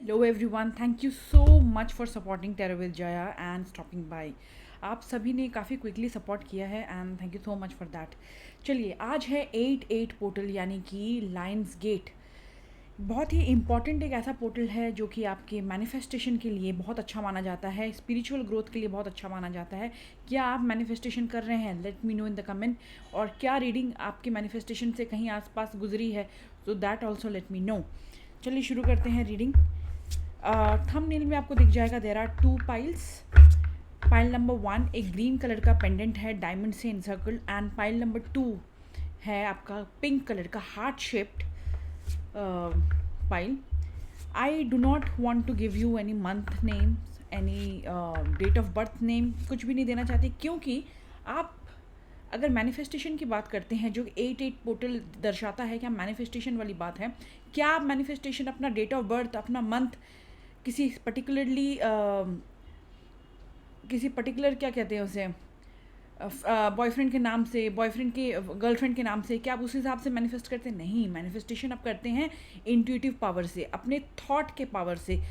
Hello everyone, thank you so much for supporting Terror with Jaya and stopping by. आप सभी ने काफ़ी quickly support किया है and thank you so much for that. चलिए, आज है 8-8 पोर्टल यानी कि लायंस गेट. बहुत ही इम्पॉर्टेंट एक ऐसा पोर्टल है जो कि आपके मैनिफेस्टेशन के लिए बहुत अच्छा माना जाता है, स्पिरिचुअल ग्रोथ के लिए बहुत अच्छा माना जाता है. क्या आप मैनिफेस्टेशन कर रहे हैं? Late me no in the comment. और क्या रीडिंग आपके मैनिफेस्टेशन से कहीं आसपास गुजरी है? So that also let me no. चलिए शुरू करते हैं रीडिंग. थंबनेल में आपको दिख जाएगा there are 2 piles. Pile number 1 एक ग्रीन कलर का पेंडेंट है डायमंड से एनसर्कल्ड, एंड पाइल नंबर 2 है आपका पिंक कलर का heart shaped pile. I do not want to give you any month name, any date of birth name, कुछ भी नहीं देना चाहती, क्योंकि आप अगर मैनिफेस्टेशन की बात करते हैं जो 8-8 पोर्टल दर्शाता है, क्या मैनिफेस्टेशन वाली बात है. क्या आप मैनिफेस्टेशन अपना डेट ऑफ बर्थ, अपना मंथ, किसी पर्टिकुलर क्या कहते हैं उसे, बॉयफ्रेंड के नाम से, बॉयफ्रेंड के गर्लफ्रेंड के नाम से, क्या आप उस हिसाब से मैनिफेस्ट करते हैं? नहीं. मैनिफेस्टेशन आप करते हैं इंट्यूटिव पावर से, अपने थॉट के पावर से.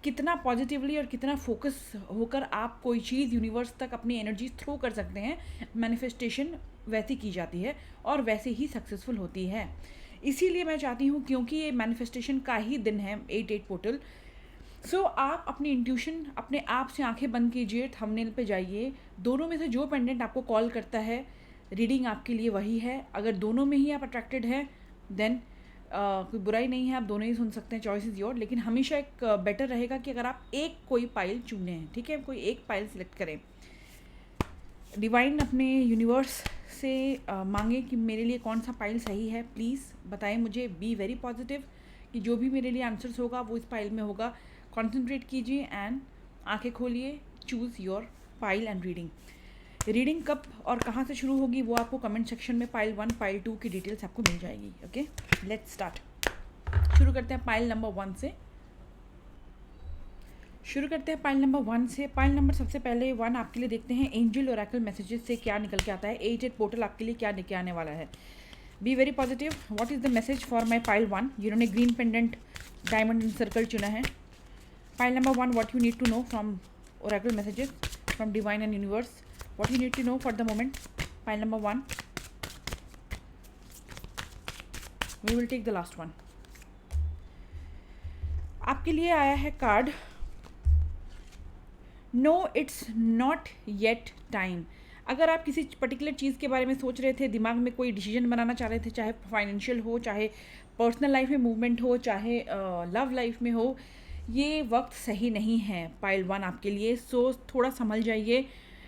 कितना पॉजिटिवली और कितना फोकस होकर आप कोई चीज़ यूनिवर्स तक अपनी एनर्जी थ्रो कर सकते हैं, मैनिफेस्टेशन वैसी की जाती है और वैसे ही सक्सेसफुल होती है. इसीलिए मैं चाहती हूँ, क्योंकि ये मैनिफेस्टेशन का ही दिन है 8-8 पोर्टल. सो आप अपनी इंट्यूशन, अपने आप से आंखें बंद कीजिए, थंबनेल पे जाइए. दोनों में से जो पेंडेंट आपको कॉल करता है, रीडिंग आपके लिए वही है. अगर दोनों में ही आप अट्रैक्टेड हैं देन कोई बुराई नहीं है, आप दोनों ही सुन सकते हैं, चॉइस इज़ योर. लेकिन हमेशा एक बेटर रहेगा कि अगर आप एक कोई पाइल चुने हैं, ठीक है, कोई एक पाइल सिलेक्ट करें. डिवाइन अपने यूनिवर्स से मांगे कि मेरे लिए कौन सा पाइल सही है. प्लीज़ बताएं मुझे. बी वेरी पॉजिटिव कि जो भी मेरे लिए आंसर्स होगा वो इस पाइल में होगा. कॉन्सेंट्रेट कीजिए एंड आंखें खोलिए. Choose your pile and reading. Reading कब और कहाँ से शुरू होगी वो आपको कमेंट सेक्शन में पाइल 1, पाइल 2 की डिटेल्स आपको मिल जाएगी. Okay, let's start. शुरू करते हैं पाइल नंबर 1 से. पाइल नंबर सबसे पहले 1 आपके लिए देखते हैं एंजल ओरेकल मैसेजेस से क्या निकल के आता है. 8-8 पोर्टल आपके लिए क्या निकल आने वाला है. Be very positive. What is the message for my pile 1, जिन्होंने green pendant diamond in circle चुना है. Pile number 1, what you need to know from oracle messages from divine and universe. What you need to know for the moment. Pile number 1. We will take the last one. आपके लिए आया है card no it's not yet time. अगर आप किसी particular चीज़ के बारे में सोच रहे थे, दिमाग में कोई डिसीजन बनाना चाह रहे थे, चाहे फाइनेंशियल हो, चाहे पर्सनल लाइफ में मूवमेंट हो, चाहे लव लाइफ में हो, ये वक्त सही नहीं है पाइल 1 आपके लिए. सो थोड़ा संभल जाइए.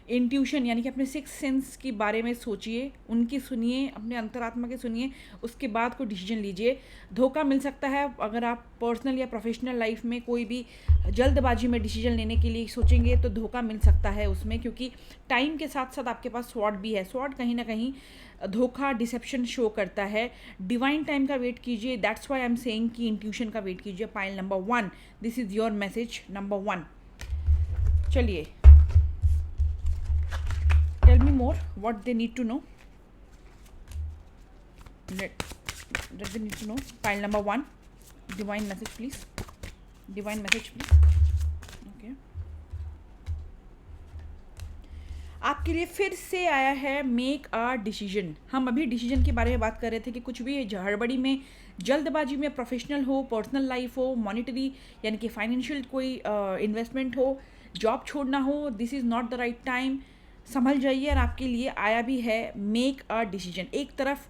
इंट्यूशन यानी कि अपने सिक्स सेंस के बारे में सोचिए, उनकी सुनिए, अपने अंतरात्मा के सुनिए, उसके बाद कोई डिसीजन लीजिए. धोखा मिल सकता है अगर आप पर्सनल या प्रोफेशनल लाइफ में कोई भी जल्दबाजी में डिसीजन लेने के लिए सोचेंगे तो धोखा मिल सकता है उसमें, क्योंकि टाइम के साथ साथ आपके पास स्वॉर्ड भी है. स्वॉर्ड कहीं ना कहीं धोखा, डिसेप्शन शो करता है. डिवाइन टाइम का वेट कीजिए. That's why I am saying कि इंट्यूशन का वेट कीजिए. Pile number 1, this is your message number 1. चलिए, tell me more what they need to know. Let they need to know. Pile number 1, divine message please. Divine message please. Okay. आपके लिए फिर से आया है make a decision. हम अभी decision के बारे में बात कर रहे थे कि कुछ भी हड़बड़ी में, जल्दबाजी में, प्रोफेशनल हो, पर्सनल लाइफ हो, मॉनिटरी यानी कि फाइनेंशियल कोई इन्वेस्टमेंट हो, जॉब छोड़ना हो, this is not the right time. संभल जाइए. और आपके लिए आया भी है मेक अ डिसीजन. एक तरफ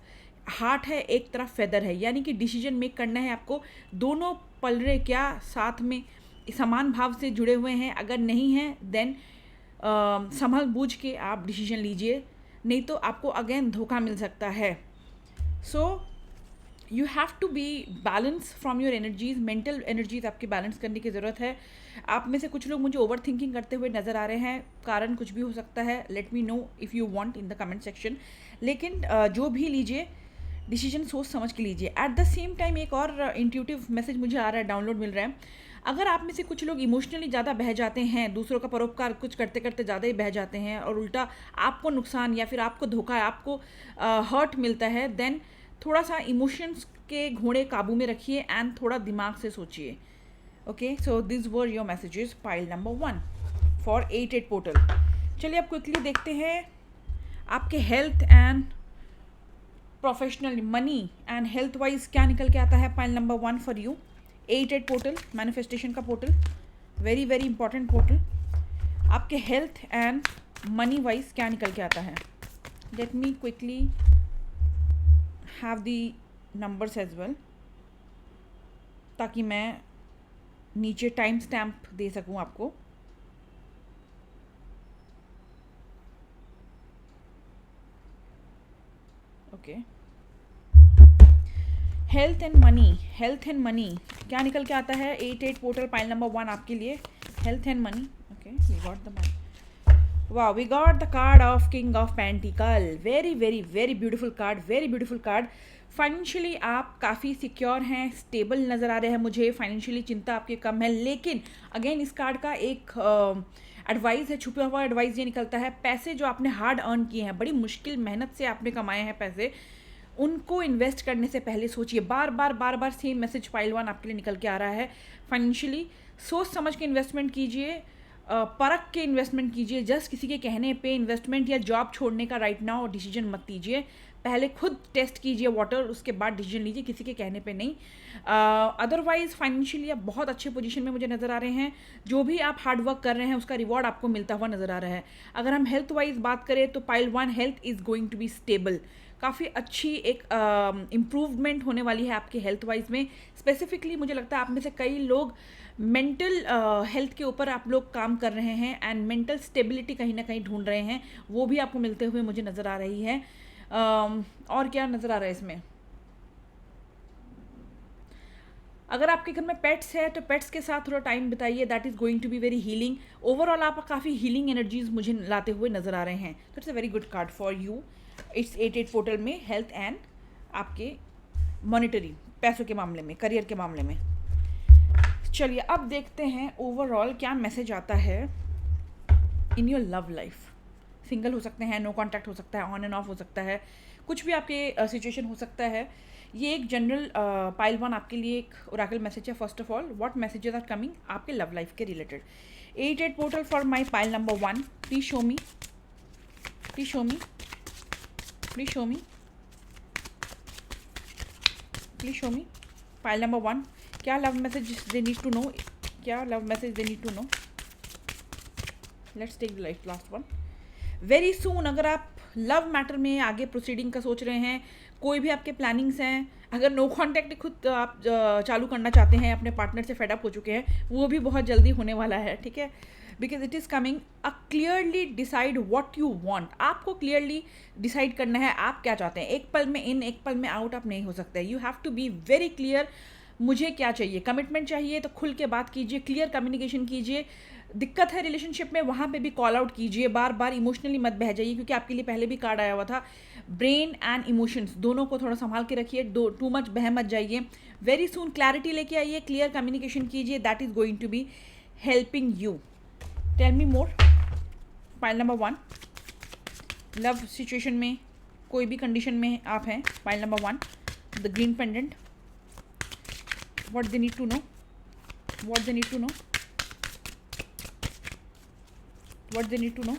हार्ट है, एक तरफ फेदर है, यानी कि डिसीजन मेक करना है आपको. दोनों पलड़े क्या साथ में समान भाव से जुड़े हुए हैं? अगर नहीं हैं देन संभल बूझ के आप डिसीजन लीजिए, नहीं तो आपको अगेन धोखा मिल सकता है. So you have to be balance from your energies. Mental energies आपकी बैलेंस करने की ज़रूरत है. आप में से कुछ लोग मुझे ओवर थिंकिंग करते हुए नज़र आ रहे हैं. कारण कुछ भी हो सकता है. Let me know if you want in the comment section. लेकिन जो भी लीजिए डिसीजन सोच समझ के लीजिए. एट द सेम टाइम एक और इंट्यूटिव मैसेज मुझे आ रहा है, डाउनलोड मिल रहा है. अगर आप में से कुछ लोग इमोशनली ज़्यादा बह जाते हैं, दूसरों का परोपकार कुछ करते करते ज़्यादा ही बह जाते हैं और उल्टा आपको नुकसान या फिर आपको धोखा, आपको हर्ट मिलता है, देन थोड़ा सा इमोशंस के घोड़े काबू में रखिए एंड थोड़ा दिमाग से सोचिए. Okay, so this were your messages pile number 1 for 8-8 portal. चलिए अब क्विकली देखते हैं आपके health and professional money and health wise क्या निकल के आता है. Pile number 1 for you, 8-8 portal, manifestation का portal, very very important portal. आपके हेल्थ एंड मनी वाइज क्या निकल के आता है. Let me quickly have the numbers as well, ताकि मैं नीचे टाइम स्टैम्प दे सकूं आपको. ओके, हेल्थ एंड मनी क्या निकल के आता है. 8-8 पोर्टल, पाइल नंबर 1 आपके लिए, health and money. Okay, we got the man. वाह, we got the card of king of pentacle. Very very very beautiful card, very beautiful card. Financially आप काफ़ी सिक्योर हैं, स्टेबल नज़र आ रहे हैं मुझे. फाइनेंशियली चिंता आपकी कम है, लेकिन अगेन इस कार्ड का एक एडवाइस है, छुपा हुआ एडवाइस ये निकलता है. पैसे जो आपने हार्ड अर्न किए हैं, बड़ी मुश्किल मेहनत से आपने कमाए हैं पैसे, उनको इन्वेस्ट करने से पहले सोचिए. बार बार सेम मैसेज पाइल 1 आपके लिए निकल के आ रहा है. फाइनेंशियली सोच समझ के इन्वेस्टमेंट कीजिए, परख के इन्वेस्टमेंट कीजिए. जस्ट किसी के कहने पे इन्वेस्टमेंट या जॉब छोड़ने का राइट नाउ डिसीजन मत लीजिए. पहले खुद टेस्ट कीजिए वाटर, उसके बाद डिसीजन लीजिए, किसी के कहने पे नहीं. अदरवाइज फाइनेंशियली आप बहुत अच्छे पोजीशन में मुझे नज़र आ रहे हैं. जो भी आप हार्ड वर्क कर रहे हैं उसका रिवॉर्ड आपको मिलता हुआ नज़र आ रहा है. अगर हम हेल्थ वाइज बात करें तो pile 1 health is going to be stable. काफ़ी अच्छी एक इम्प्रूवमेंट होने वाली है आपके हेल्थ वाइज में. स्पेसिफिकली मुझे लगता है आप में से कई लोग मेंटल हेल्थ के ऊपर आप लोग काम कर रहे हैं एंड मेंटल स्टेबिलिटी कहीं ना कहीं ढूंढ रहे हैं. वो भी आपको मिलते हुए मुझे नज़र आ रही है. और क्या नज़र आ रहा है इसमें. अगर आपके घर में पेट्स है तो पेट्स के साथ थोड़ा टाइम बिताइए. That is going to be very healing. Overall आप काफ़ी हीलिंग एनर्जीज मुझे लाते हुए नज़र आ रहे हैं. तो it's a very good card for you. It's 8-8 portal में हेल्थ एंड आपके मॉनिटरी, पैसों के मामले में, करियर के मामले में. चलिए अब देखते हैं ओवरऑल क्या मैसेज आता है इन योर लव लाइफ. सिंगल हो सकते हैं, नो कॉन्टैक्ट हो सकता है, ऑन एंड ऑफ हो सकता है, कुछ भी आपके सिचुएशन हो सकता है. ये एक जनरल पाइल 1 आपके लिए एक ओरेकल मैसेज है. First of all, what messages are coming आपके लव लाइफ के related. 8-8 portal for my pile number 1. Please show me, please show me, please show me, please show me. Pile number 1, क्या love message they need to know, क्या love message they need to know. Let's take the last one. Very soon अगर आप love matter में आगे proceeding का सोच रहे हैं, कोई भी आपके प्लानिंग्स हैं, अगर नो कॉन्टैक्ट खुद आप चालू करना चाहते हैं, अपने पार्टनर से फेड अप हो चुके हैं, वो भी बहुत जल्दी होने वाला है. ठीक है, because it is coming. A clearly decide what you want. आपको क्लियरली डिसाइड करना है आप क्या चाहते हैं. एक पल में इन, एक पल में आउट आप नहीं हो सकते. You have to be very clear. मुझे क्या चाहिए, कमिटमेंट चाहिए तो खुल के बात कीजिए, क्लियर कम्युनिकेशन कीजिए. दिक्कत है रिलेशनशिप में, वहाँ पे भी कॉल आउट कीजिए. बार बार इमोशनली मत बह जाइए, क्योंकि आपके लिए पहले भी कार्ड आया हुआ था. ब्रेन एंड इमोशंस दोनों को थोड़ा संभाल के रखिए. टू मच बह मत जाइए. वेरी सून क्लैरिटी लेके आइए, क्लियर कम्युनिकेशन कीजिए. That is going to be helping you. Tell me more. Pile number 1, love situation में कोई भी कंडीशन में आप हैं. Pile number 1, the green pendant. What they need to know, what they need to know, what they need to know.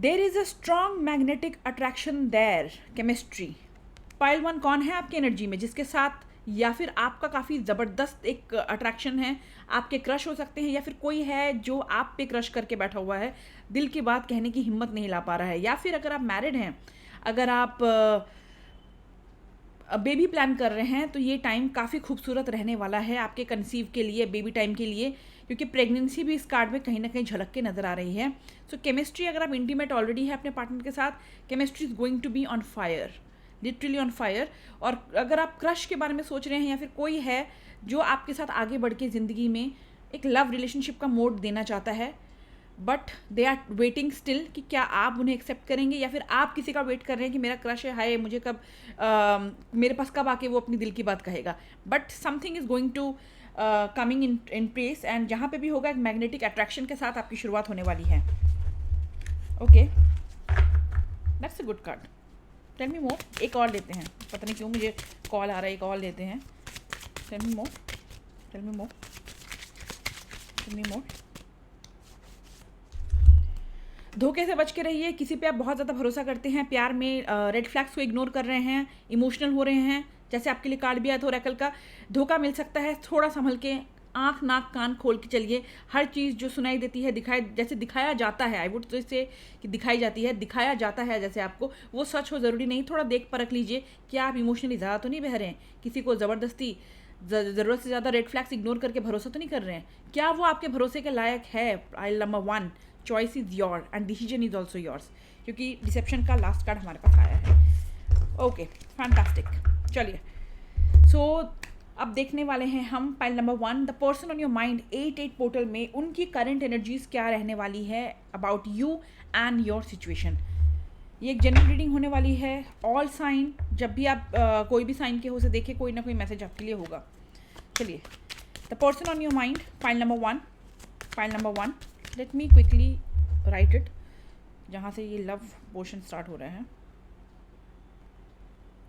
There is a strong magnetic attraction there. Chemistry. Pile 1 कौन है आपकी energy में जिसके साथ, या फिर आपका काफ़ी ज़बरदस्त एक अट्रैक्शन है. आपके क्रश हो सकते हैं, या फिर कोई है जो आप पे क्रश करके बैठा हुआ है, दिल की बात कहने की हिम्मत नहीं ला पा रहा है. या फिर अगर आप मैरिड हैं, अगर आप बेबी प्लान कर रहे हैं, तो ये टाइम काफ़ी खूबसूरत रहने वाला है आपके कंसीव के लिए, बेबी टाइम के लिए, क्योंकि प्रेगनेंसी भी इस कार्ड में कहीं ना कहीं झलक के नज़र आ रही है. सो केमिस्ट्री, अगर आप इंटीमेट ऑलरेडी है अपने पार्टनर के साथ, chemistry is going to be on fire, literally on fire. और अगर आप क्रश के बारे में सोच रहे हैं, या फिर कोई है जो आपके साथ आगे बढ़ के ज़िंदगी में एक लव रिलेशनशिप का मोड देना चाहता है, but they are waiting still कि क्या आप उन्हें एक्सेप्ट करेंगे, या फिर आप किसी का वेट कर रहे हैं कि मेरा क्रश है, हाय मुझे कब मेरे पास कब आके वो अपनी दिल की बात कहेगा. But something is going to coming in place, and जहाँ पे भी होगा एक मैग्नेटिक अट्रैक्शन के साथ आपकी शुरुआत होने वाली है. Okay, that's a good card. Tell me more, एक और लेते हैं, पता नहीं क्यों मुझे कॉल आ रहा है, एक और लेते हैं। टेल मी मोर, टेल मी मोर, टेल मी मोर। धोखे से बच के रहिए, किसी पे आप बहुत ज़्यादा भरोसा करते हैं, प्यार में रेड फ्लैग्स को इग्नोर कर रहे हैं, इमोशनल हो रहे हैं, जैसे आपके लिए कार्ड भी आया था ओरेकल का, धोखा मिल सकता है, थोड़ा संभल के आँख नाक कान खोल के चलिए। हर चीज़ जो सुनाई देती है, जैसे दिखाया जाता है, आई वुड तो इससे कि दिखाई जाती है, दिखाया जाता है जैसे आपको, वो सच हो ज़रूरी नहीं। थोड़ा देख परख लीजिए कि आप इमोशनली ज़्यादा तो नहीं बह रहे हैं, किसी को ज़बरदस्ती ज़रूरत से ज़्यादा रेड फ्लैग्स इग्नोर करके भरोसा तो नहीं कर रहे हैं, क्या वो आपके भरोसे के लायक है। आई number 1, choice is your and decision is also yours, क्योंकि डिसेप्शन का लास्ट कार्ड हमारे पास आया है। Okay, fantastic. चलिए, सो अब देखने वाले हैं हम pile number 1, the person on your mind 8-8 portal में उनकी करंट एनर्जीज क्या रहने वाली है about you and your situation. ये एक जनरल रीडिंग होने वाली है, ऑल साइन, जब भी आप कोई भी साइन के हो से देखें, कोई ना कोई मैसेज आपके लिए होगा। चलिए, the person on your mind, pile number 1, pile number 1, let me quickly write it, जहाँ से ये लव पोर्शन स्टार्ट हो रहा है।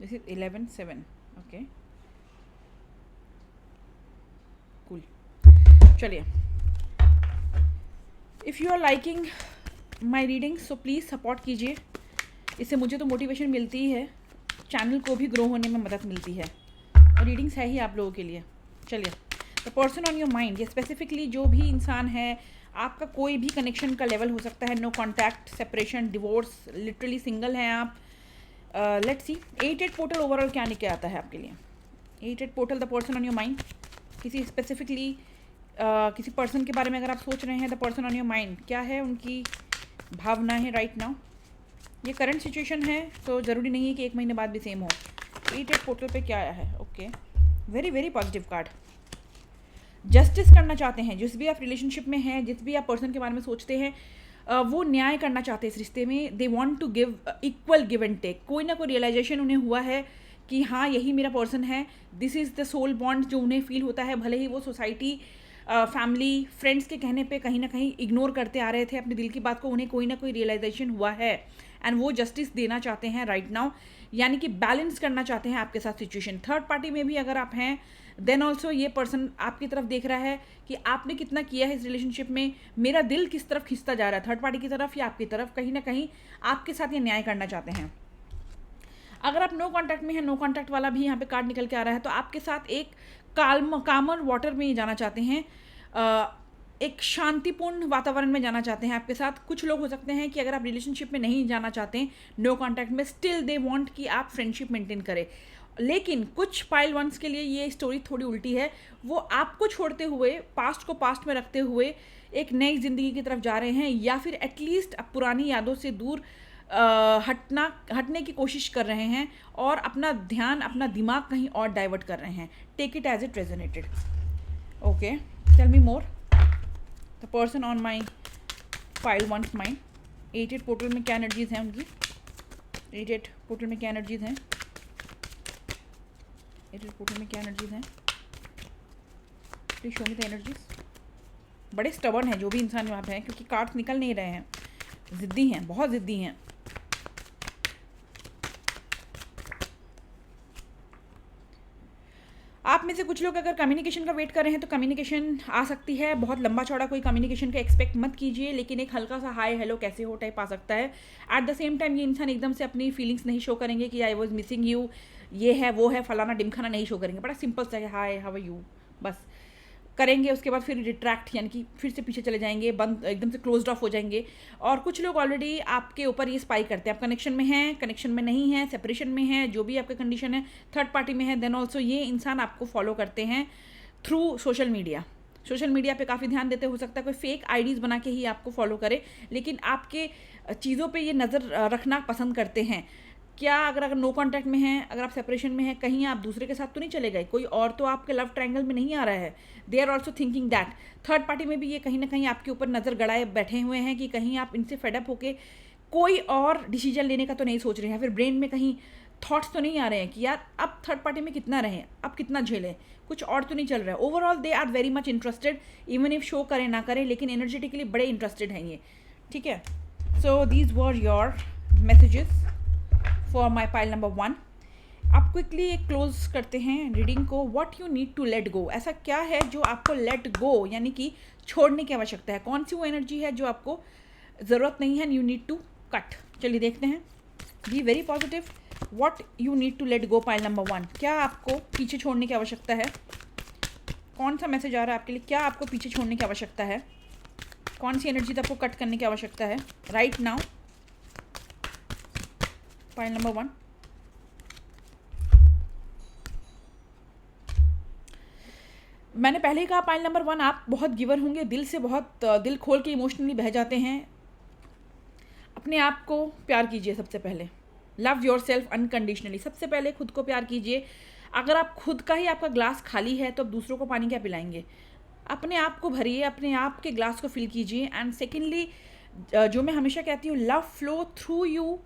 This is 11-7, okay, cool. चलिए, if you are liking my reading so please support कीजिए, इससे मुझे तो मोटिवेशन मिलती ही है, चैनल को भी ग्रो होने में मदद मिलती है, और रीडिंग्स है ही आप लोगों के लिए। चलिए, the person on your mind, ये स्पेसिफिकली जो भी इंसान है, आपका कोई भी कनेक्शन का लेवल हो सकता है, no contact, separation, divorce, literally single हैं आप। लेट्स सी 8-8 पोर्टल ओवरऑल क्या निकल आता है आपके लिए। 8-8 portal, the person on your mind, किसी स्पेसिफिकली किसी पर्सन के बारे में अगर आप सोच रहे हैं, the person on your mind, क्या है उनकी भावना है राइट नाउ। ये करंट सिचुएशन है, तो ज़रूरी नहीं है कि 1 महीने बाद भी सेम हो। 8-8 पोर्टल पे क्या आया है, okay, very very positive card. Justice करना चाहते हैं, जिस भी आप रिलेशनशिप में हैं, जिस भी आप पर्सन के बारे में सोचते हैं, वो न्याय करना चाहते हैं इस रिश्ते में। They want to give equal give and take, कोई ना कोई रियलाइजेशन उन्हें हुआ है कि हाँ यही मेरा पर्सन है, this is the soul bond जो उन्हें फील होता है, भले ही वो सोसाइटी, फैमिली, फ्रेंड्स के कहने पे कहीं ना कहीं इग्नोर करते आ रहे थे अपने दिल की बात को, उन्हें कोई ना कोई रियलाइजेशन हुआ है एंड वो जस्टिस देना चाहते हैं राइट नाउ, यानी कि बैलेंस करना चाहते हैं आपके साथ सिचुएशन। थर्ड पार्टी में भी अगर आप हैं, देन ऑल्सो ये पर्सन आपकी तरफ देख रहा है कि आपने कितना किया है इस रिलेशनशिप में, मेरा दिल किस तरफ खिंचता जा रहा है, थर्ड पार्टी की तरफ या आपकी तरफ, कहीं ना कहीं आपके साथ ये न्याय करना चाहते हैं। अगर आप नो कॉन्टैक्ट में हैं, नो कॉन्टैक्ट वाला भी यहाँ पे कार्ड निकल के आ रहा है, तो आपके साथ एक कामर वाटर में जाना चाहते हैं, एक शांतिपूर्ण वातावरण में जाना चाहते हैं आपके साथ। कुछ लोग हो सकते हैं कि अगर आप रिलेशनशिप में नहीं जाना चाहते हैं, नो कॉन्टैक्ट में, स्टिल दे वांट कि आप फ्रेंडशिप मेंटेन करें। लेकिन कुछ पाइल वंस के लिए ये स्टोरी थोड़ी उल्टी है, वो आपको छोड़ते हुए, पास्ट को पास्ट में रखते हुए एक नई ज़िंदगी की तरफ जा रहे हैं, या फिर एटलीस्ट अब पुरानी यादों से दूर हटने की कोशिश कर रहे हैं और अपना ध्यान, अपना दिमाग कहीं और डाइवर्ट कर रहे हैं। Take it as it resonated. Okay, tell me more, the person on my pile one's mind, 8-8 portal में क्या एनर्जीज हैं उनकी, 8-8 पोर्टल में क्या एनर्जीज हैं, 8-8 पोर्टल में क्या एनर्जीज हैं, please show me the energies. बड़े स्टबर्न हैं जो भी इंसान वहाँ पे हैं, क्योंकि कार्ड्स निकल नहीं रहे हैं, ज़िद्दी हैं, बहुत ज़िद्दी हैं। आप में से कुछ लोग अगर कम्युनिकेशन का वेट कर रहे हैं तो कम्युनिकेशन आ सकती है, बहुत लंबा चौड़ा कोई कम्युनिकेशन का एक्सपेक्ट मत कीजिए, लेकिन एक हल्का सा हाय हेलो कैसे हो टाइप आ सकता है। एट द सेम टाइम ये इंसान एकदम से अपनी फीलिंग्स नहीं शो करेंगे कि आई वॉज मिसिंग यू, ये है वो है फलाना डिमखाना नहीं शो करेंगे, बड़ा सिंपल सा है हाय हाउ आर यू बस करेंगे। उसके बाद फिर रिट्रैक्ट, यानी कि फिर से पीछे चले जाएंगे, बंद एकदम से क्लोज्ड ऑफ हो जाएंगे। और कुछ लोग ऑलरेडी आपके ऊपर ये स्पाई करते हैं, आप कनेक्शन में हैं, कनेक्शन में नहीं हैं, सेपरेशन में हैं, जो भी आपका कंडीशन है, थर्ड पार्टी में है, देन ऑल्सो ये इंसान आपको फॉलो करते हैं through social media. Social media पे काफ़ी ध्यान देते, हो सकता है कोई फेक आईडीज़ बना के ही आपको फॉलो करे, लेकिन आपके चीज़ों पे ये नज़र रखना पसंद करते हैं। क्या अगर नो कॉन्टैक्ट में हैं, अगर आप सेपरेशन में हैं, कहीं आप दूसरे के साथ तो नहीं चले गए, कोई और तो आपके लव ट्रायंगल में नहीं आ रहा है। They are also thinking that third party में भी ये कहीं ना कहीं आपके ऊपर नज़र गड़ाए बैठे हुए हैं कि कहीं आप इनसे फेडअप होके कोई और डिसीजन लेने का तो नहीं सोच रहे हैं, फिर ब्रेन में कहीं थॉट्स तो नहीं आ रहे हैं कि यार अब थर्ड पार्टी में कितना रहें, अब कितना झेलें, कुछ और तो नहीं चल रहा है। Overall they are very much interested, even if show करें ना करें, लेकिन एनर्जेटिकली बड़े इंटरेस्टेड हैं ये, ठीक है। So these were your messages for my pile number 1। आप क्विकली एक क्लोज करते हैं रीडिंग को। What you need to let go, ऐसा क्या है जो आपको लेट गो यानी कि छोड़ने की आवश्यकता है? कौन सी वो एनर्जी है जो आपको ज़रूरत नहीं है, यू नीड टू कट? चलिए देखते हैं। Be very positive. What you need to let go, pile number 1। क्या आपको पीछे छोड़ने की आवश्यकता है? कौन सा मैसेज आ रहा है आपके लिए? क्या आपको पीछे छोड़ने की आवश्यकता है? कौन सी एनर्जी आपको कट करने की आवश्यकता है राइट नाउ? Pile number 1। मैंने पहले ही कहा पाइल नंबर 1 आप बहुत गिवर होंगे, दिल से बहुत दिल खोल के इमोशनली बह जाते हैं। अपने आप को प्यार कीजिए सबसे पहले। Love yourself unconditionally. सबसे पहले खुद को प्यार कीजिए। अगर आप खुद का ही आपका ग्लास खाली है तो आप दूसरों को पानी क्या पिलाएंगे? अपने आप को भरिए, अपने आप के ग्लास को फिल कीजिए। एंड सेकेंडली, जो मैं हमेशा कहती हूँ, love flow through you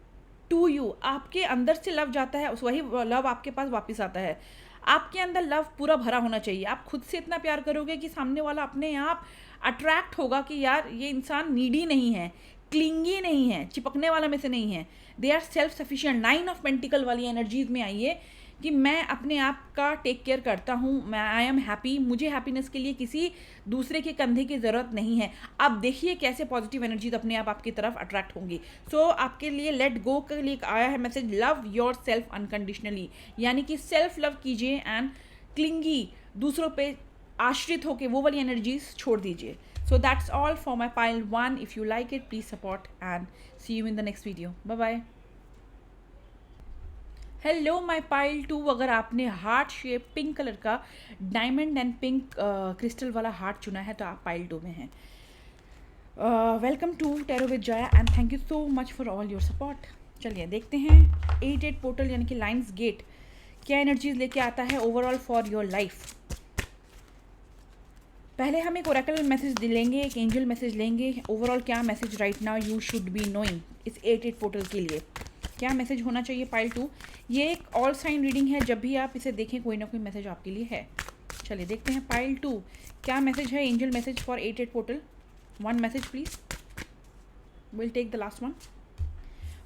to you. आपके अंदर से लव जाता है, उस वही लव आपके पास वापस आता है। आपके अंदर लव पूरा भरा होना चाहिए। आप खुद से इतना प्यार करोगे कि सामने वाला अपने आप अट्रैक्ट होगा कि यार ये इंसान नीडी नहीं है, क्लिंगी नहीं है, चिपकने वाला में से नहीं है। They are self sufficient. 9 of pentacle वाली एनर्जीज में आइए कि मैं अपने आप का टेक केयर करता हूँ, मैं आई एम हैप्पी, मुझे हैप्पीनेस के लिए किसी दूसरे के कंधे की ज़रूरत नहीं है। अब देखिए कैसे पॉजिटिव एनर्जीज अपने आप आपकी तरफ अट्रैक्ट होंगी। सो आपके लिए लेट गो के लिए आया है message, love yourself unconditionally, यानी कि सेल्फ लव कीजिए एंड क्लिंगी, दूसरों पे आश्रित होकर वो वाली एनर्जीज छोड़ दीजिए। So that's all for my pile 1। If you like it please support and see you in the next video. Bye bye. Hello my pile 2। अगर आपने हार्ट शेप पिंक कलर का डायमंड एंड पिंक क्रिस्टल वाला heart चुना है तो आप pile 2 में हैं। Welcome to tarot with Jaya and thank you so much for all your support. चलिए देखते हैं 8 पोर्टल यानी कि लाइन्स गेट क्या एनर्जीज लेके आता है ओवरऑल फॉर योर लाइफ। पहले हम एक ओरेकल मैसेज लेंगे, एक एंजल मैसेज लेंगे। ओवरऑल क्या message right now you should be knowing इस 8 पोर्टल के लिए, क्या मैसेज होना चाहिए पाइल 2। ये एक ऑल साइन रीडिंग है, जब भी आप इसे देखें कोई ना कोई मैसेज आपके लिए है। चलिए देखते हैं पाइल 2 क्या मैसेज है, angel message for 8 portal. 1 message please. Will take the last one.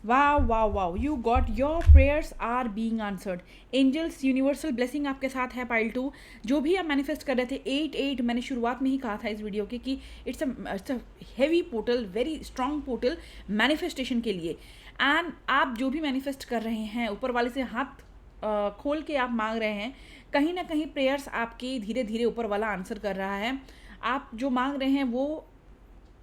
Wow wow wow, you got your prayers are being answered. Angels universal blessing आपके साथ है पाइल 2। जो भी आप मैनिफेस्ट कर रहे थे 8 मैंने शुरुआत में ही कहा था इस वीडियो के कि it's a heavy portal, very strong portal manifestation के लिए। एंड आप जो भी मैनिफेस्ट कर रहे हैं, ऊपर वाले से हाथ खोल के आप मांग रहे हैं, कहीं ना कहीं प्रेयर्स आपकी धीरे धीरे ऊपर वाला आंसर कर रहा है। आप जो मांग रहे हैं वो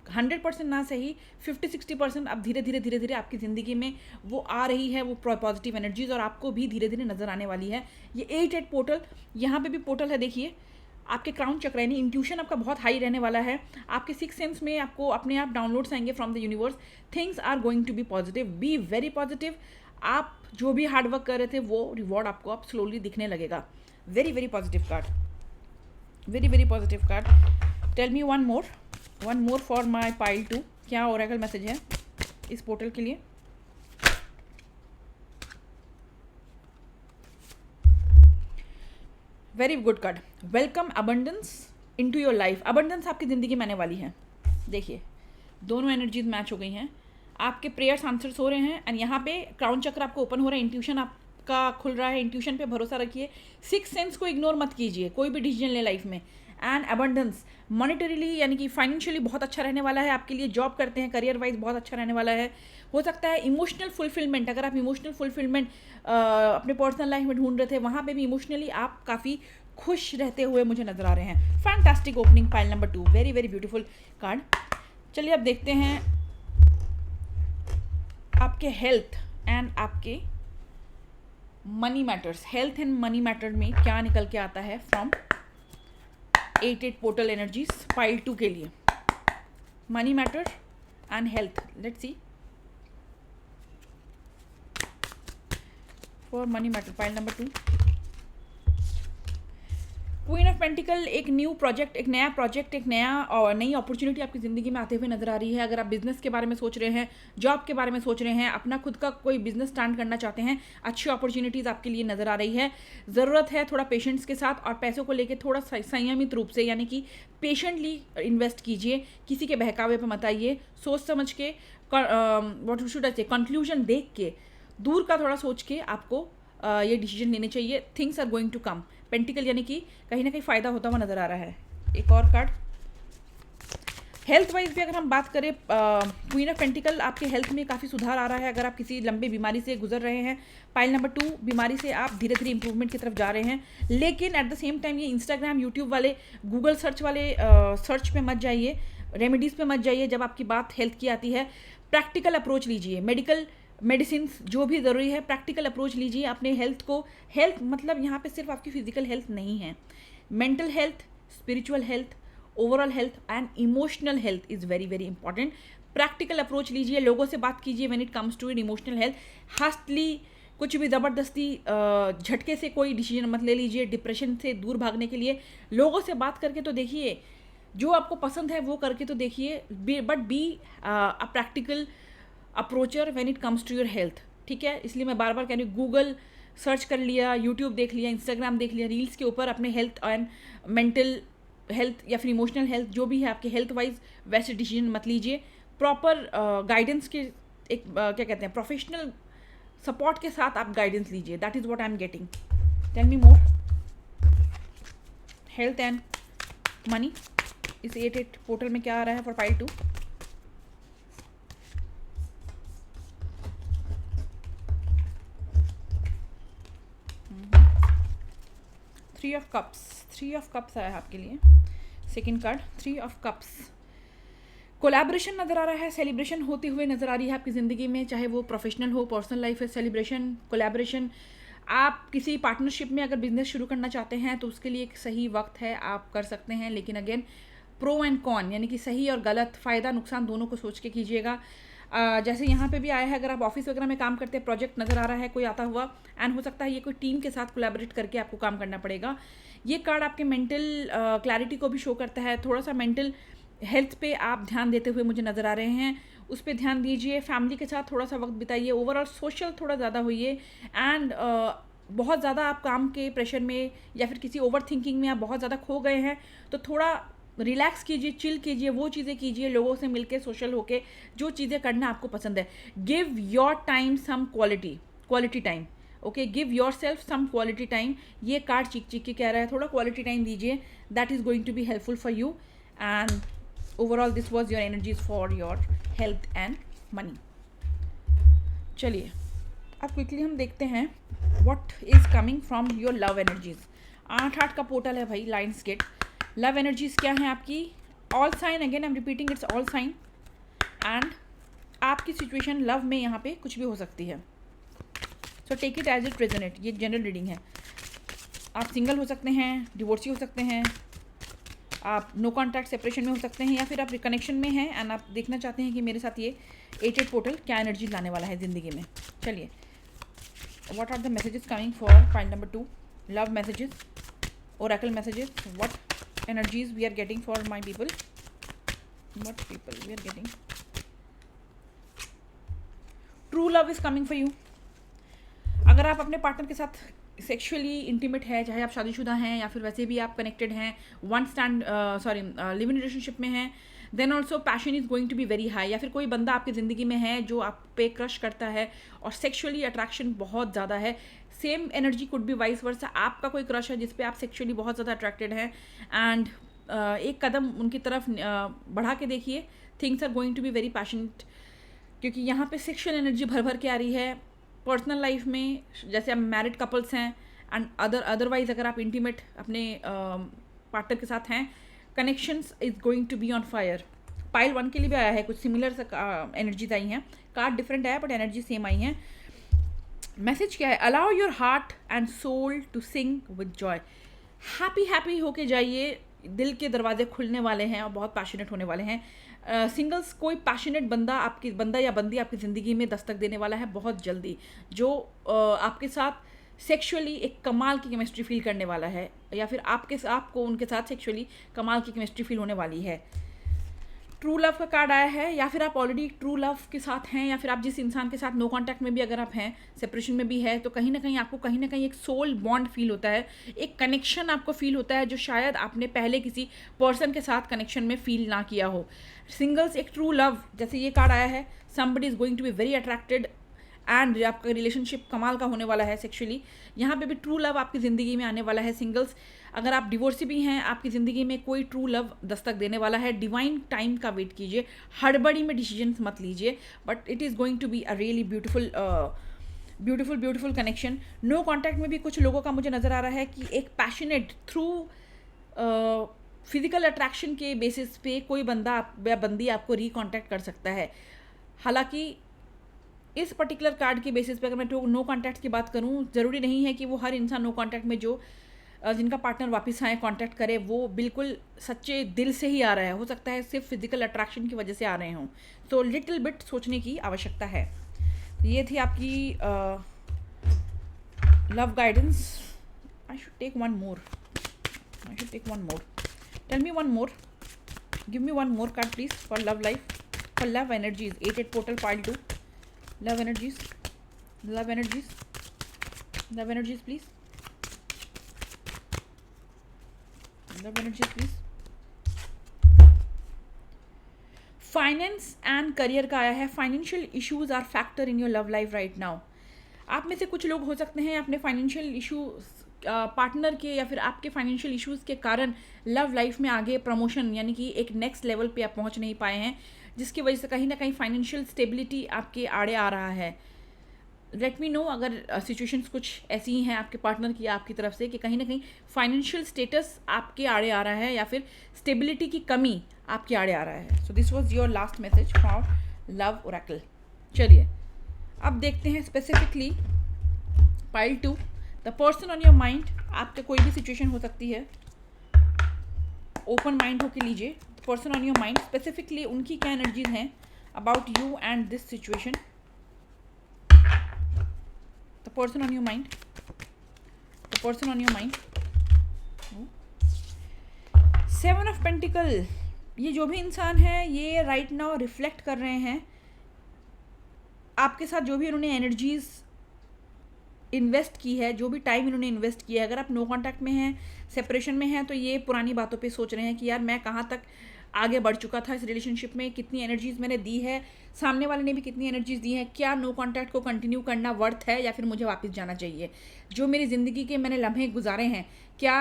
100% ना सही 50-60% अब धीरे धीरे आपकी ज़िंदगी में वो आ रही है, वो पॉजिटिव एनर्जीज, और आपको भी धीरे धीरे नज़र आने वाली है। ये 8 पोर्टल, यहाँ पे भी पोर्टल है, देखिए आपके क्राउन चक्र यानी इंट्यूशन आपका बहुत हाई रहने वाला है। आपके 6 सेंस में आपको अपने आप डाउनलोड्स आएंगे from the universe. Things are going to be positive, be very positive. आप जो भी हार्डवर्क कर रहे थे वो रिवॉर्ड आपको अब स्लोली दिखने लगेगा। Very very positive card, very very positive card. Tell me one more for my pile 2। क्या ओरेकल मैसेज है इस पोर्टल के लिए? Very good card. Welcome abundance into your life. Abundance आपकी ज़िंदगी में आने वाली है। देखिए दोनों एनर्जीज मैच हो गई हैं, आपके प्रेयर्स आंसर्स हो रहे हैं। एंड यहाँ पे क्राउन चक्र आपको ओपन हो रहा है, इंट्यूशन आपका खुल रहा है। इंट्यूशन पे भरोसा रखिए, 6 सेंस को इग्नोर मत कीजिए कोई भी डिसीजन ले लाइफ में। एंड अबंडेंस मॉनेटरीली यानी कि फाइनेंशियली बहुत अच्छा रहने वाला है आपके लिए। जॉब करते हैं, करियर वाइज बहुत अच्छा रहने वाला है। हो सकता है इमोशनल फुलफिलमेंट, अगर आप इमोशनल फुलफिलमेंट अपने पर्सनल लाइफ में ढूंढ रहे थे, वहाँ पे भी इमोशनली आप काफ़ी खुश रहते हुए मुझे नज़र आ रहे हैं। Fantastic opening pile number 2, very very beautiful card. चलिए अब देखते हैं आपके हेल्थ एंड आपके money matters. Health and money matter में क्या निकल के आता है फ्रॉम 8 पोर्टल एनर्जीज पाइल 2 के लिए। Money matter and health, let's see for money matter pile number 2। Queen of pentacle, एक न्यू प्रोजेक्ट, एक नया प्रोजेक्ट, एक नया और नई अपॉर्चुनिटी आपकी ज़िंदगी में आते हुए नजर आ रही है। अगर आप बिजनेस के बारे में सोच रहे हैं, जॉब के बारे में सोच रहे हैं, अपना खुद का कोई बिजनेस स्टार्ट करना चाहते हैं, अच्छी अपॉर्चुनिटीज़ आपके लिए नज़र आ रही है। ज़रूरत है थोड़ा पेशेंस के साथ और पैसों को लेकर थोड़ा संयमित रूप से, यानी कि पेशेंटली इन्वेस्ट कीजिए, किसी के बहकावे पर मत आइए, सोच समझ के, व्हाट शुड आई से, कंक्लूजन देख के दूर का थोड़ा सोच के आपको ये डिसीजन लेने चाहिए. Things are going to come. Pentacle यानी कि कहीं ना कहीं फ़ायदा होता हुआ नज़र आ रहा है. एक और कार्ड हेल्थ वाइज भी अगर हम बात करें, क्वीन ऑफ पेंटिकल, आपके हेल्थ में काफ़ी सुधार आ रहा है. अगर आप किसी लंबे बीमारी से गुजर रहे हैं, पाइल नंबर 2, बीमारी से आप धीरे धीरे इंप्रूवमेंट की तरफ जा रहे हैं. लेकिन एट द सेम टाइम ये इंस्टाग्राम, यूट्यूब वाले, गूगल सर्च वाले सर्च पे मत जाइए, रेमेडीज़ पे मत जाइए. जब आपकी बात हेल्थ की आती है, प्रैक्टिकल अप्रोच लीजिए. मेडिसिन जो भी ज़रूरी है, प्रैक्टिकल अप्रोच लीजिए अपने हेल्थ को. हेल्थ मतलब यहाँ पे सिर्फ आपकी फिजिकल हेल्थ नहीं है, mental health, spiritual health, overall health and emotional health is very very important. Practical approach लीजिए, लोगों से बात कीजिए when it comes to emotional health. Hastily कुछ भी ज़बरदस्ती झटके से कोई डिसीजन मत ले लीजिए. डिप्रेशन से दूर भागने के लिए लोगों से बात करके तो देखिए, जो आपको पसंद है वो करके तो देखिए, but be a practical approacher when it comes to your health. ठीक है, इसलिए मैं बार बार कह रही हूँ, गूगल सर्च कर लिया, यूट्यूब देख लिया, इंस्टाग्राम देख लिया, रील्स के ऊपर अपने हेल्थ एंड मेंटल हेल्थ या फिर इमोशनल हेल्थ जो भी है आपके हेल्थ वाइज, वैसे डिसीजन मत लीजिए. प्रॉपर गाइडेंस के एक क्या कहते हैं, प्रोफेशनल सपोर्ट के साथ आप गाइडेंस लीजिए. That is what I am getting. Tell me more. Health and money इस 8 पोर्टल में क्या आ रहा है for pile 2? Three of cups आया है आपके लिए. Second card 3 of cups. Collaboration नज़र आ रहा है, सेलिब्रेशन होती हुए नज़र आ रही है आपकी ज़िंदगी में, चाहे वो प्रोफेशनल हो, पर्सनल लाइफ है. Celebration, collaboration. आप किसी पार्टनरशिप में अगर बिजनेस शुरू करना चाहते हैं तो उसके लिए एक सही वक्त है, आप कर सकते हैं. लेकिन अगेन प्रो एंड कॉन, यानी कि सही और गलत, फ़ायदा नुकसान दोनों को सोच के कीजिएगा. जैसे यहाँ पे भी आया है, अगर आप ऑफिस वगैरह में काम करते हैं, प्रोजेक्ट नज़र आ रहा है कोई आता हुआ, एंड हो सकता है ये कोई टीम के साथ कोलैबोरेट करके आपको काम करना पड़ेगा. ये कार्ड आपके मेंटल क्लैरिटी को भी शो करता है. थोड़ा सा मेंटल हेल्थ पे आप ध्यान देते हुए मुझे नज़र आ रहे हैं, उस पर ध्यान दीजिए. फैमिली के साथ थोड़ा सा वक्त बिताइए. ओवरऑल सोशल थोड़ा ज़्यादा होइए. एंड बहुत ज़्यादा आप काम के प्रेशर में या फिर किसी ओवर थिंकिंग में आप बहुत ज़्यादा खो गए हैं, तो थोड़ा रिलैक्स कीजिए, चिल कीजिए, वो चीज़ें कीजिए, लोगों से मिलके, सोशल होके, जो चीज़ें करना आपको पसंद है. Give your time some quality time. Okay, give yourself some quality time. ये कार्ड चीख के कह रहा है, थोड़ा क्वालिटी टाइम दीजिए. That is going to be helpful for you. And overall this was your energies for your health and money. चलिए अब क्विकली हम देखते हैं what is coming from your love energies. 8 का पोर्टल है भाई, लाइन्स गेट. लव एनर्जीज क्या है आपकी? All sign. Again I am repeating, it's all sign. And आपकी सिचुएशन लव में यहाँ पे कुछ भी हो सकती है. So take it as it resonate. ये जनरल रीडिंग है. आप सिंगल हो सकते हैं, डिवोर्सी हो सकते हैं, आप नो कॉन्टैक्ट सेपरेशन में हो सकते हैं, या फिर आप कनेक्शन में हैं एंड आप देखना चाहते हैं कि मेरे साथ ये 8 पोर्टल क्या एनर्जी लाने वाला है ज़िंदगी में. चलिए, what are the messages coming for point number 2? Love messages, oracle messages. What energies we are getting for my people? What people we are getting? True love is coming for you. अगर आप अपने partner के साथ sexually intimate है, चाहे आप शादीशुदा हैं या फिर वैसे भी आप कनेक्टेड हैं, लिव इन रिलेशनशिप में हैं, then also passion is going to be very high. या फिर कोई बंदा आपकी ज़िंदगी में है जो आप पे क्रश करता है और सेक्सुअली अट्रैक्शन बहुत ज़्यादा है. Same energy could be vice versa. आपका कोई क्रश है जिस पे आप सेक्सुअली बहुत ज़्यादा अट्रैक्टेड हैं, एंड एक कदम उनकी तरफ बढ़ा के देखिए. Things are going to be very passionate, क्योंकि यहाँ पे सेक्सुअल एनर्जी भर के आ रही है. पर्सनल लाइफ में जैसे आप मैरिड कपल्स हैं एंड अदरवाइज अगर आप इंटीमेट अपने पार्टनर के साथ हैं, connections is going to be on fire. Pile 1 के लिए भी आया है, कुछ सिमिलर एनर्जीज आई हैं. कार्ड डिफरेंट है बट एनर्जी सेम आई हैं. मैसेज क्या है? Allow your heart and soul to sing with joy. Happy होके जाइए. दिल के दरवाजे खुलने वाले हैं और बहुत पैशनेट होने वाले हैं. सिंगल्स, कोई पैशनेट बंदा या बंदी आपकी ज़िंदगी में दस्तक देने वाला है बहुत जल्दी, जो आपके साथ सेक्सुअली एक कमाल की केमिस्ट्री फील करने वाला है, या फिर आपको उनके साथ सेक्सुअली कमाल की केमिस्ट्री फील होने वाली है. ट्रू लव का कार्ड आया है, या फिर आप ऑलरेडी ट्रू लव के साथ हैं, या फिर आप जिस इंसान के साथ नो कॉन्टैक्ट में भी अगर आप हैं, सेपरेशन में भी है, तो कहीं ना कहीं आपको कहीं ना कहीं एक सोल बॉन्ड फील होता है, एक कनेक्शन आपको फील होता है जो शायद आपने पहले किसी पर्सन के साथ कनेक्शन में फील ना किया हो. सिंगल्स, एक ट्रू लव, जैसे ये कार्ड आया है, somebody is going to be very attracted and आपका रिलेशनशिप कमाल का होने वाला है सेक्सुअली। यहाँ पे भी ट्रू लव आपकी ज़िंदगी में आने वाला है। सिंगल्स, अगर आप डिवोर्सी भी हैं, आपकी ज़िंदगी में कोई ट्रू लव दस्तक देने वाला है। डिवाइन टाइम का वेट कीजिए, हड़बड़ी में डिसीजंस मत लीजिए, but it is going to be a really beautiful connection. No contact में भी कुछ लोगों का मुझे नज़र आ रहा है कि एक पैशनेट थ्रू फिजिकल अट्रैक्शन के बेसिस पे कोई बंदा या बंदी आपको रिकॉन्टैक्ट कर सकता है। हालांकि इस पर्टिकुलर कार्ड के बेसिस पे अगर मैं नो कॉन्टैक्ट की बात करूं, ज़रूरी नहीं है कि वो हर इंसान नो कॉन्टैक्ट में जो जिनका पार्टनर वापस आए कॉन्टैक्ट करे वो बिल्कुल सच्चे दिल से ही आ रहा है। हो सकता है सिर्फ फिजिकल अट्रैक्शन की वजह से आ रहे हों, तो लिटिल बिट सोचने की आवश्यकता है। तो ये थी आपकी love guidance. I should take one more. Tell me one more. Give me one more card, please, for love life, for love energies. 8 portal pile 2. Love energies, please. Love energies, please. Finance and career का आया है। Financial issues are factor in your love life right now. आप में से कुछ लोग हो सकते हैं अपने फाइनेंशियल इशू पार्टनर के या फिर आपके फाइनेंशियल इश्यूज़ के कारण लव लाइफ में आगे प्रमोशन यानी कि एक नेक्स्ट लेवल पे आप पहुंच नहीं पाए हैं, जिसकी वजह से कहीं ना कहीं फाइनेंशियल स्टेबिलिटी आपके आड़े आ रहा है। लेट मी नो अगर सिचुएशंस कुछ ऐसी ही हैं आपके पार्टनर की या आपकी तरफ से कि कहीं ना कहीं फाइनेंशियल स्टेटस आपके आड़े आ रहा है या फिर स्टेबिलिटी की कमी आपके आड़े आ रहा है। So this was your last message for love Oracle. चलिए अब देखते हैं specifically pile 2, the person on your mind. आपके कोई भी सिचुएशन हो सकती है, ओपन माइंड होके लीजिए। Person on your mind, specifically उनकी क्या एनर्जीज हैं about you and this situation. The person on your mind, the person on your mind. 7 of pentacle. ये जो भी इंसान है ये राइट नाउ रिफ्लेक्ट कर रहे हैं आपके साथ, जो भी उन्होंने एनर्जीज इन्वेस्ट की है, जो भी टाइम इन्होंने इन्वेस्ट किया है। अगर आप नो कांटेक्ट में हैं, सेपरेशन में हैं, तो ये पुरानी बातों पे सोच रहे हैं कि यार मैं कहाँ तक आगे बढ़ चुका था इस रिलेशनशिप में, कितनी एनर्जीज मैंने दी है, सामने वाले ने भी कितनी एनर्जीज दी हैं, क्या नो कांटेक्ट को कंटिन्यू करना वर्थ है या फिर मुझे वापस जाना चाहिए। जो मेरी ज़िंदगी के मैंने लम्हे गुजारे हैं, क्या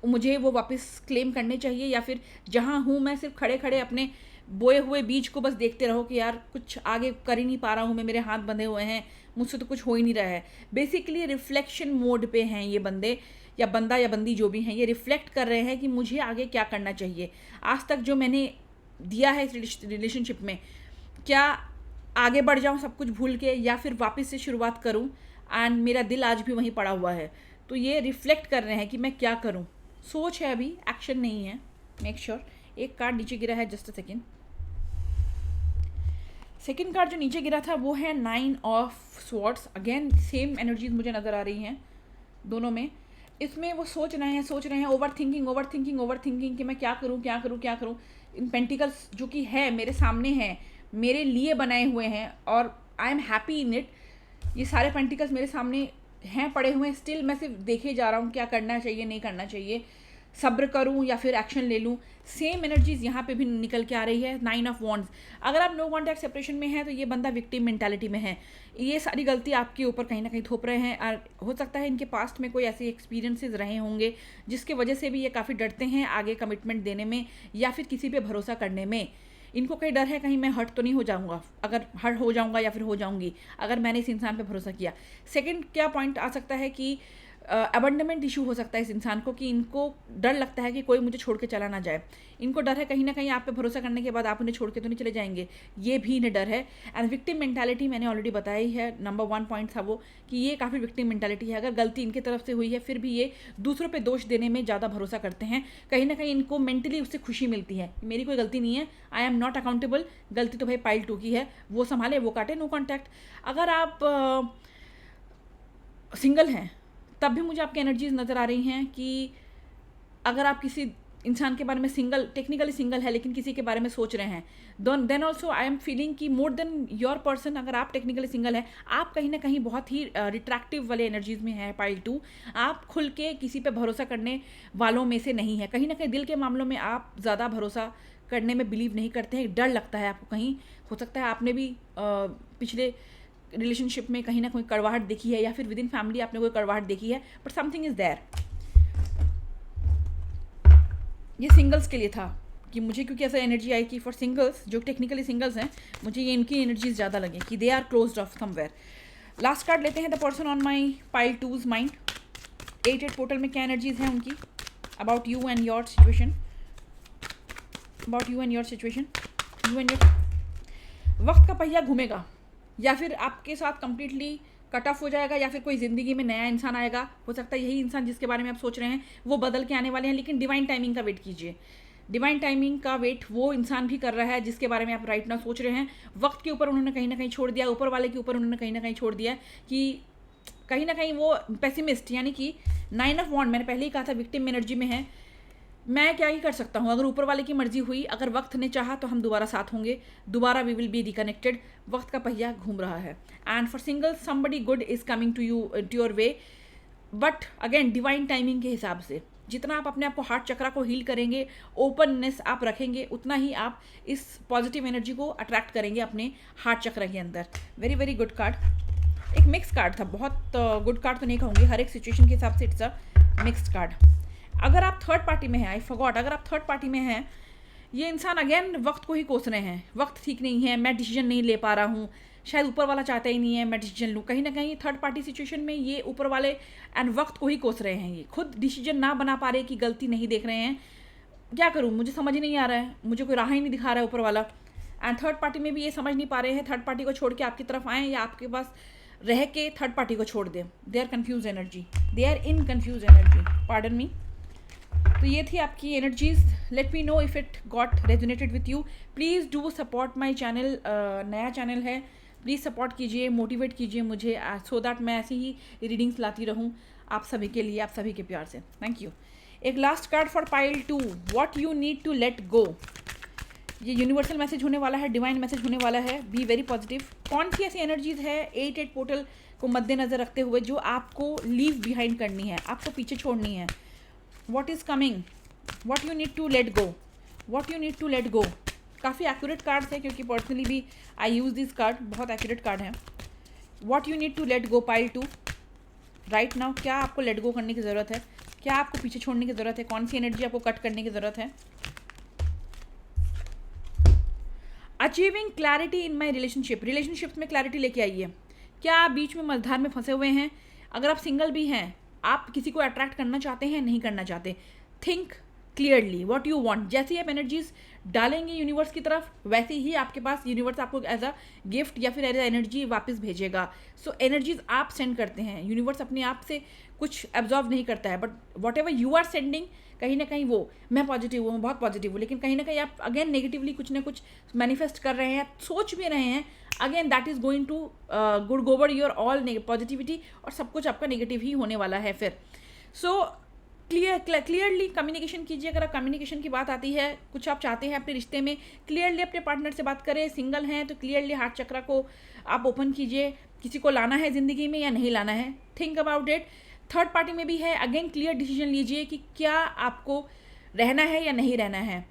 मुझे वो वापस क्लेम करने चाहिए या फिर जहाँ हूँ मैं सिर्फ खड़े खड़े अपने बोए हुए बीज को बस देखते रहो कि यार कुछ आगे कर ही नहीं पा रहा हूँ मैं, मेरे हाथ बंधे हुए हैं, मुझसे तो कुछ हो ही नहीं रहा है। बेसिकली रिफ्लेक्शन मोड पे हैं ये बंदे या बंदा या बंदी जो भी हैं, ये रिफ्लेक्ट कर रहे हैं कि मुझे आगे क्या करना चाहिए। आज तक जो मैंने दिया है इस रिलेशनशिप में, क्या आगे बढ़ जाऊँ सब कुछ भूल के या फिर वापस से शुरुआत करूँ, एंड मेरा दिल आज भी वहीं पड़ा हुआ है। तो ये रिफ्लेक्ट कर रहे हैं कि मैं क्या करूँ। सोच है अभी, एक्शन नहीं है। Make sure. एक कार्ड नीचे गिरा है, just a second. Second card जो नीचे गिरा था वो है 9 of swords. Again same energies मुझे नज़र आ रही हैं दोनों में। इसमें वो सोच रहे हैं ओवर थिंकिंग कि मैं क्या करूँ। इन पेंटिकल्स जो कि है मेरे सामने हैं, मेरे लिए बनाए हुए हैं और I am happy in it. ये सारे पेंटिकल्स मेरे सामने हैं, पड़े हुए हैं, स्टिल मैं सिर्फ देखे जा रहा हूँ क्या करना चाहिए नहीं करना चाहिए, सब्र करूं या फिर एक्शन ले लूं। सेम एनर्जीज यहाँ पे भी निकल के आ रही है। 9 ऑफ वॉन्ड्स। अगर आप नो कॉन्टैक्ट सेपरेशन में हैं तो ये बंदा विक्टिम मेंटालिटी में है। ये सारी गलती आपके ऊपर कहीं ना कहीं थोप रहे हैं और हो सकता है इनके पास्ट में कोई ऐसे एक्सपीरियंसेस रहे होंगे जिसकी वजह से भी ये काफ़ी डरते हैं आगे कमिटमेंट देने में या फिर किसी पे भरोसा करने में। इनको कहीं डर है कहीं मैं हर्ट तो नहीं हो जाऊंगा, अगर हर्ट हो जाऊंगा या फिर हो जाऊंगी अगर मैंने इस इंसान पे भरोसा किया। सेकंड क्या पॉइंट आ सकता है कि अबंडमेंट इशू हो सकता है इस इंसान को, कि इनको डर लगता है कि कोई मुझे छोड़ के चला ना जाए। इनको डर है कहीं ना कहीं आप पे भरोसा करने के बाद आप उन्हें छोड़ के तो नहीं चले जाएंगे, ये भी इन्हें डर है। एंड विक्टिम मेंटालिटी मैंने ऑलरेडी बताई है, नंबर 1 पॉइंट था वो कि ये काफ़ी विक्टिम मेंटालिटी है। अगर गलती इनकी तरफ से हुई है फिर भी ये दूसरों पे दोष देने में ज़्यादा भरोसा करते हैं। कहीं ना कहीं इनको मेंटली उससे खुशी मिलती है, मेरी कोई गलती नहीं है, आई एम नॉट अकाउंटेबल, गलती तो भाई पाइल 2 की है, वो संभाले वो काटे, नो कॉन्टैक्ट। अगर आप सिंगल हैं तब भी मुझे आपकी एनर्जीज नज़र आ रही हैं कि अगर आप किसी इंसान के बारे में टेक्निकली सिंगल है लेकिन किसी के बारे में सोच रहे हैं, then also I am feeling कि मोर देन योर पर्सन, अगर आप टेक्निकली सिंगल है, आप कहीं ना कहीं बहुत ही रिट्रैक्टिव वाले एनर्जीज में है पाइल 2। आप खुल के किसी पे भरोसा करने वालों में से नहीं है। कहीं ना कहीं दिल के मामलों में आप ज़्यादा भरोसा करने में बिलीव नहीं करते हैं, डर लगता है आपको। कहीं हो सकता है आपने भी पिछले रिलेशनशिप में कहीं ना कोई कड़वाहट देखी है, या फिर विद इन फैमिली आपने कोई कड़वाहट देखी है, बट समथिंग इज़ देयर। ये सिंगल्स के लिए था कि मुझे, क्योंकि ऐसा एनर्जी आई कि फॉर सिंगल्स, जो टेक्निकली सिंगल्स हैं, मुझे ये इनकी एनर्जीज ज़्यादा लगे कि they are closed off somewhere. Last card लेते हैं, the person on my pile 2's mind. 8 portal में क्या एनर्जीज हैं उनकी, about you and your situation, about you and your situation, you and your. वक्त का पहिया घूमेगा, या फिर आपके साथ कंप्लीटली कट ऑफ हो जाएगा, या फिर कोई ज़िंदगी में नया इंसान आएगा। हो सकता है यही इंसान जिसके बारे में आप सोच रहे हैं वो बदल के आने वाले हैं, लेकिन डिवाइन टाइमिंग का वेट कीजिए। डिवाइन टाइमिंग का वेट वो इंसान भी कर रहा है जिसके बारे में आप राइट नाउ सोच रहे हैं। वक्त के ऊपर उन्होंने कहीं ना कहीं छोड़ दिया, ऊपर वाले के ऊपर उन्होंने कहीं ना कहीं छोड़ दिया कि कहीं ना कहीं वो पेसिमिस्ट, यानी कि 9 ऑफ वॉन्ड, मैंने पहले ही कहा था विक्टिम एनर्जी में है। मैं क्या ही कर सकता हूँ, अगर ऊपर वाले की मर्जी हुई, अगर वक्त ने चाहा तो हम दोबारा साथ होंगे, दोबारा वी विल बी रिकनेक्टेड। वक्त का पहिया घूम रहा है। And for single somebody good is coming to your way, but again divine timing के हिसाब से। जितना आप अपने आप को हार्ट चक्रा को हील करेंगे, ओपननेस आप रखेंगे, उतना ही आप इस पॉजिटिव एनर्जी को अट्रैक्ट करेंगे अपने हार्ट चक्रा के अंदर। Very very good card. एक मिक्स कार्ड था, बहुत गुड कार्ड तो नहीं कहूँगी, हर एक सिचुएशन के हिसाब से इट्स अ मिक्स्ड कार्ड। अगर आप थर्ड पार्टी में हैं, आई फॉरगॉट, अगर आप थर्ड पार्टी में हैं, ये इंसान अगेन वक्त को ही कोस रहे हैं, वक्त ठीक नहीं है, मैं डिसीजन नहीं ले पा रहा हूँ, शायद ऊपर वाला चाहता ही नहीं है मैं डिसीजन लूँ। कहीं ना कहीं थर्ड पार्टी सिचुएशन में ये ऊपर वाले एंड वक्त को ही कोस रहे हैं, ये खुद डिसीजन ना बना पा रहे, कि गलती नहीं देख रहे हैं, क्या करूँ, मुझे समझ नहीं आ रहा है, मुझे कोई राह ही नहीं दिखा रहा है ऊपर वाला। एंड थर्ड पार्टी में भी ये समझ नहीं पा रहे हैं, थर्ड पार्टी को छोड़ के आपकी तरफ आएँ या आपके पास रह के थर्ड पार्टी को छोड़ दें। They are confuse energy, they are in confuse energy, pardon me. तो ये थी आपकी energies. Let me know if it got resonated with you. Please do support my channel, नया चैनल है, प्लीज़ सपोर्ट कीजिए, मोटिवेट कीजिए मुझे, सो दैट मैं ऐसी ही रीडिंग्स लाती रहूँ आप सभी के लिए, आप सभी के प्यार से। Thank you. एक last card for pile 2, what you need to let go. ये यूनिवर्सल मैसेज होने वाला है, डिवाइन मैसेज होने वाला है, बी वेरी पॉजिटिव। कौन सी ऐसी एनर्जीज है 8 पोर्टल को मद्देनजर रखते हुए जो आपको लीव बिहाइंड करनी है, आपको पीछे छोड़नी है। What is coming? What you need to let go? What you need to let go? काफ़ी एक्यूरेट कार्ड है, क्योंकि पर्सनली भी आई यूज़ दिस कार्ड, बहुत एक्यूरेट कार्ड है। What you need to let go pile 2 right now. क्या आपको let go करने की ज़रूरत है, क्या आपको पीछे छोड़ने की ज़रूरत है, कौन सी एनर्जी आपको कट करने की ज़रूरत है। Achieving clarity in my relationship, relationships में क्लैरिटी लेके आइए। क्या आप बीच में मझधार में फंसे हुए हैं? अगर आप सिंगल भी हैं, आप किसी को अट्रैक्ट करना चाहते हैं, नहीं करना चाहते, think clearly what you want. जैसे ही आप एनर्जीज डालेंगे यूनिवर्स की तरफ, वैसे ही आपके पास यूनिवर्स आपको एज अ गिफ्ट या फिर एज अ एनर्जी वापस भेजेगा। सो एनर्जीज आप सेंड करते हैं, यूनिवर्स अपने आप से कुछ एब्जॉर्व नहीं करता है, but whatever you are sending, कहीं ना कहीं वो, मैं पॉजिटिव हूँ, बहुत पॉजिटिव हूँ, लेकिन कहीं ना कहीं आप अगेन नेगेटिवली कुछ ना कुछ मैनिफेस्ट कर रहे हैं, सोच भी रहे हैं, again that is going to good go over your all positivity, और सब कुछ आपका नेगेटिव ही होने वाला है फिर। सो क्लियरली कम्युनिकेशन कीजिए। अगर आप कम्युनिकेशन की बात आती है, कुछ आप चाहते हैं अपने रिश्ते में, क्लियरली अपने पार्टनर से बात करें। सिंगल हैं तो क्लियरली हार्ट चक्रा को आप ओपन कीजिए, किसी को लाना है ज़िंदगी में या नहीं लाना है, think about it. Third party में भी है, अगेन क्लियर डिसीजन लीजिए कि क्या आपको रहना है या नहीं रहना है।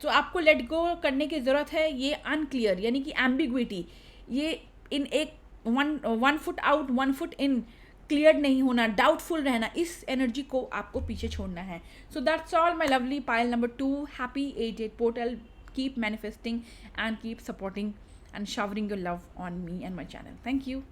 तो आपको लेट गो करने की ज़रूरत है। ये अनक्लियर यानी कि एम्बिग्विटी, ये इन एक one foot out one foot in, clear नहीं होना, डाउटफुल रहना, इस एनर्जी को आपको पीछे छोड़ना है। सो that's all my lovely pile number 2। Happy 8 portal, keep manifesting and keep supporting and showering your love on me and my channel. Thank you.